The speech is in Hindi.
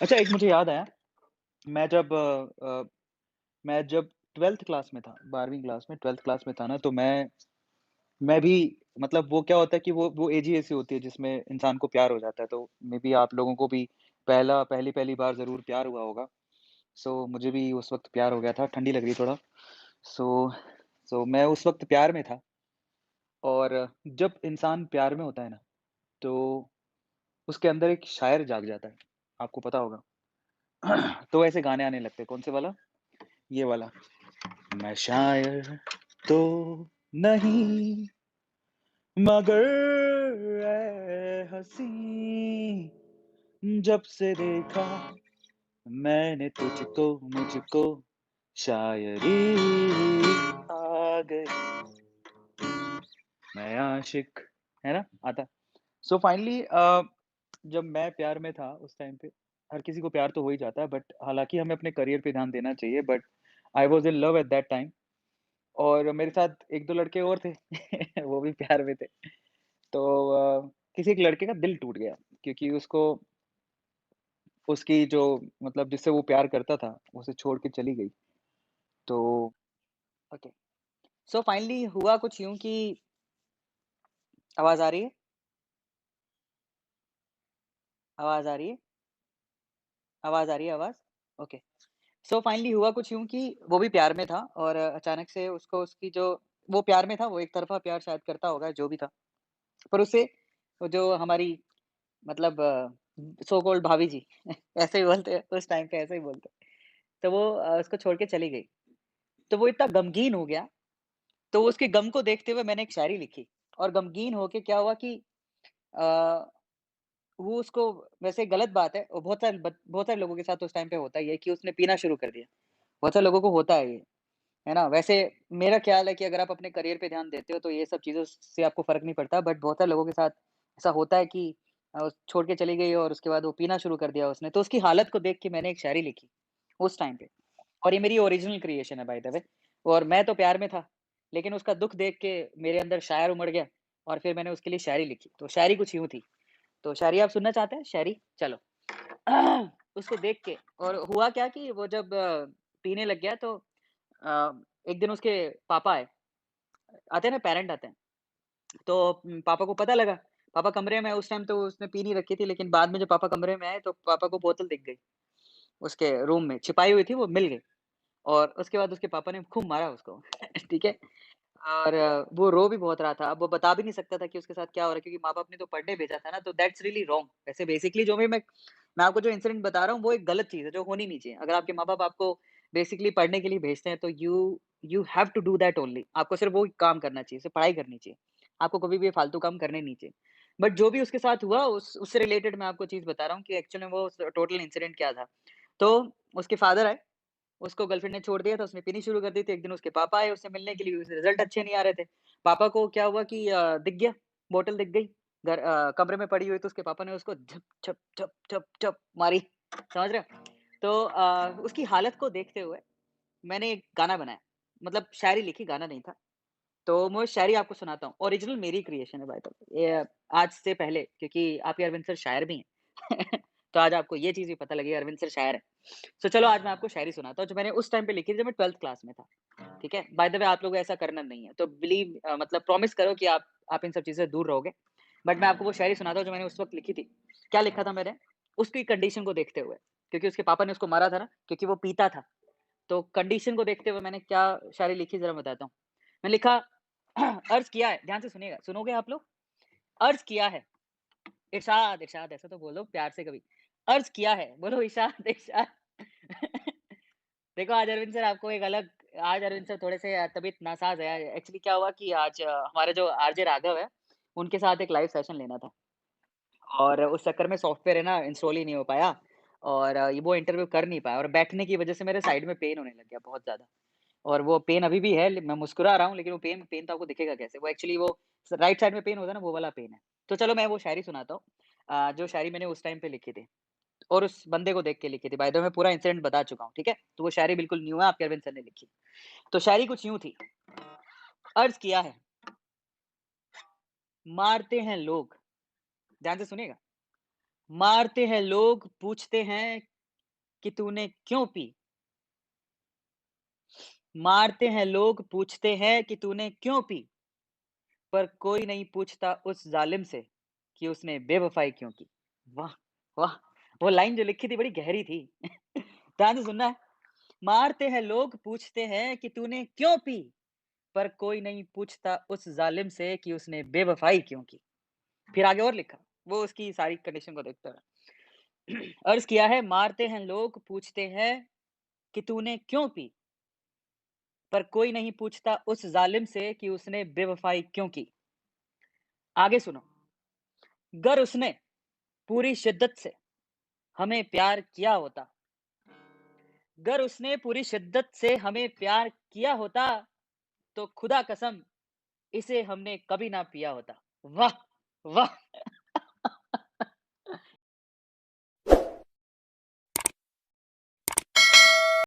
अच्छा, एक मुझे याद आया, मैं जब मैं जब 12th क्लास में था, 12वीं क्लास में 12th क्लास में था ना, तो मैं भी मतलब वो क्या होता है कि वो एज ही ऐसी होती है जिसमें इंसान को प्यार हो जाता है, तो मेबी आप लोगों को भी पहली-पहली बार ज़रूर प्यार हुआ होगा। सो मुझे भी उस वक़्त प्यार हो गया था, ठंडी लग रही थोड़ा। सो सो मैं उस वक़्त प्यार में था और जब इंसान प्यार में होता है ना, तो उसके अंदर एक शायर जाग जाता है, आपको पता होगा। तो ऐसे गाने आने लगते हैं, कौन से वाला? ये वाला। मैं शायर तो नहीं मगर ऐ हँसी, जब से देखा मैंने तुझको मुझको शायरी आ गई, मैं आशिक, है ना? आता। सो फाइनली जब मैं प्यार में था उस टाइम पे, हर किसी को प्यार तो हो ही जाता है, बट हालाँकि हमें अपने करियर पे ध्यान देना चाहिए, but I was in love at that time और मेरे साथ 1-2 लड़के और थे वो भी प्यार में थे। तो किसी एक लड़के का दिल टूट गया क्योंकि उसको उसकी जो मतलब जिससे वो प्यार करता था, उसे छोड़ के चली गई। तो ओके, सो फाइनली हुआ कुछ यूँ कि आवाज़ आ रही है? आवाज़ आ रही है? आवाज़ आ रही है आवाज़? ओके। सो फाइनली हुआ कुछ यूँ कि वो भी प्यार में था और अचानक से उसको उसकी जो वो प्यार में था, वो एक तरफ़ा प्यार शायद करता होगा, जो भी था। पर उसे वो जो हमारी मतलब सो कॉल्ड भाभी जी ऐसे ही बोलते हैं, उस टाइम पे ऐसे ही बोलते हैं। तो वो उसको छोड़ के चली गई। तो वो इतना गमगीन हो गया, तो उसके गम को देखते हुए मैंने एक शायरी लिखी और गमगीन होके क्या हुआ कि अ, वो उसको वैसे गलत बात है और बहुत सारे लोगों के साथ उस टाइम पे होता ही है कि उसने पीना शुरू कर दिया। बहुत सारे लोगों को होता है ये, है ना? वैसे मेरा ख़्याल है कि अगर आप अपने करियर पे ध्यान देते हो तो ये सब चीज़ों से आपको फ़र्क नहीं पड़ता, बट बहुत सारे लोगों के साथ ऐसा होता है कि छोड़ के चली गई और उसके बाद वो पीना शुरू कर दिया उसने। तो उसकी हालत को देख के मैंने एक शायरी लिखी, उस टाइम पे। और ये मेरी ओरिजिनल क्रिएशन है बाय द वे और मैं तो प्यार में था, लेकिन उसका दुःख देख के मेरे अंदर शायर उमड़ गया और फिर मैंने उसके लिए शायरी लिखी। तो शायरी कुछ यूँ थी। तो शायरी आप सुनना चाहते हैं? शायरी? चलो। उसको देख के और हुआ क्या कि वो जब पीने लग गया तो एक दिन उसके पापा आए। आते हैं ना, पेरेंट आते हैं। तो पापा को पता लगा। पापा कमरे में, उस टाइम तो उसने पी नहीं रखी थी, लेकिन बाद में जब पापा कमरे में आए तो पापा को बोतल दिख गई। उसके रूम में छिपाई हुई थी, वो मिल गई और उसके बाद उसके पापा ने खूब मारा उसको। ठीक है? और वो रो भी बहुत रहा था। अब वो बता भी नहीं सकता था कि उसके साथ क्या हो रहा है, क्योंकि माँ-बाप ने तो पढ़ने भेजा था ना, तो दैट्स रियली रॉन्ग। वैसे बेसिकली जो भी मैं आपको जो इंसिडेंट बता रहा हूँ, वो एक गलत चीज़ है, जो होनी नहीं चाहिए। अगर आपके माँ-बाप आपको बेसिकली पढ़ने के लिए भेजते हैं, तो you you have to do that only. आपको सिर्फ़ वो काम करना चाहिए, सिर्फ़ पढ़ाई करनी चाहिए। आपको कभी भी ये फालतू काम करने नहीं चाहिए। बट जो भी उसके साथ हुआ, उस उससे रिलेटेड मैं आपको चीज़ बता रहा हूँ कि एक्चुअल में वो टोटल इंसिडेंट क्या था। तो उसके फादर आए, उसको गर्लफ्रेंड ने छोड़ दिया था, उसने पीनी शुरू कर दी थी। एक दिन उसके पापा आए उससे मिलने के लिए, उसके रिज़ल्ट अच्छे नहीं आ रहे थे। पापा को क्या हुआ कि दिख गया, बॉटल दिख गई, कमरे में पड़ी हुई, तो उसके पापा ने उसको झप, झप, झप, झप, झप मारी, समझ रहे हो? तो उसकी हालत को देखते हुए मैंने एक गाना बनाया, मतलब शायरी लिखी, गाना नहीं था। तो मैं शायरी आपको सुनाता हूँ, ओरिजिनल मेरी क्रिएशन है बाय द वे। ये आज से पहले, क्योंकि आप ये अरविंद सर शायर भी हैं। तो आज आपको ये चीज़ भी पता लगी अरविंद सर शायर हैं। तो चलो आज मैं आपको शायरी सुनाता हूँ, जो मैंने उस टाइम पे लिखी थी जब मैं 12th क्लास में था, ठीक है? बाय द वे आप लोगों को ऐसा करना नहीं है, तो मतलब प्रॉमिस करो कि आप इन सब चीज़ों से दूर रहोगे। बट मैं आपको वो शायरी सुनाता हूँ जो मैंने उस वक़्त लिखी थी। क्या लिखा था मैंने? उसकी कंडीशन को देखते हुए, क्योंकि उसके पापा ने उसको मारा था ना, क्योंकि वो पीता था। तो कंडीशन को देखते हुए मैंने क्या शायरी लिखी, ज़रा बताता हूँ। मैंने लिखा, अर्ज़ किया है, ध्यान से सुनिएगा, सुनोगे आप लोग? अर्ज़ किया है, इरशाद, इरशाद ऐसा तो बोलो प्यार से कभी। अर्ज़ किया है, बोलो इरशाद, इरशाद। देखो आज अरविंद सर आपको एक अलग, आज अरविंद सर थोड़े से तबीयत नासाज़ है। एक्चुअली क्या हुआ कि आज हमारे जो आरजे राघव है, उनके साथ एक लाइव सेशन लेना था और उस चक्कर में सॉफ्टवेयर है ना इंस्टॉल ही नहीं हो पाया और ये वो इंटरव्यू कर नहीं पाया और बैठने की वज़ह से मेरे साइड में पेन होने लग गया बहुत ज़्यादा। और वो पेन अभी भी है, मैं मुस्कुरा रहा हूँ, लेकिन वो पेन पेन तो आपको दिखेगा कैसे? वो एक्चुअली वो राइट साइड में पेन होता है ना, वो वाला पेन है। तो चलो मैं वो शायरी सुनाता हूँ, जो शायरी मैंने उस टाइम पे लिखी थी और उस बंदे को देख के लिखी थी। बाय द वे मैं पूरा इंसिडेंट बता चुका हूँ, ठीक है? तो वो शायरी बिल्कुल न्यू है, आपके अरविंद सर ने लिखी। तो शायरी कुछ यूँ थी, अर्ज़ किया है, मारते हैं लोग, ध्यान से सुनिएगा। मारते हैं लोग, पूछते हैं कि तूने क्यों पी? मारते हैं लोग, पूछते हैं कि तूने क्यों पी? पर कोई नहीं पूछता उस ज़ालिम से कि उसने बेवफ़ाई क्यों की। वाह! वाह! वो लाइन जो लिखी थी बड़ी गहरी थी। ध्यान से सुनना है। मारते हैं लोग, पूछते हैं कि तूने क्यों पी? पर कोई नहीं पूछता उस ज़ालिम से कि उसने बेवफ़ाई क्यों की। फिर आगे और लिखा, वो उसकी सारी कंडीशन को देखते हुए। अर्ज़ किया है, मारते हैं लोग, पूछते हैं कि तूने क्यों पी? पर कोई नहीं पूछता उस ज़ालिम से कि उसने बेवफ़ाई क्यों की। आगे सुनो, गर उसने पूरी शिद्दत से हमें प्यार किया होता, गर उसने पूरी शिद्दत से हमें प्यार किया होता, तो खुदा कसम इसे हमने कभी ना पिया होता। वाह! वाह!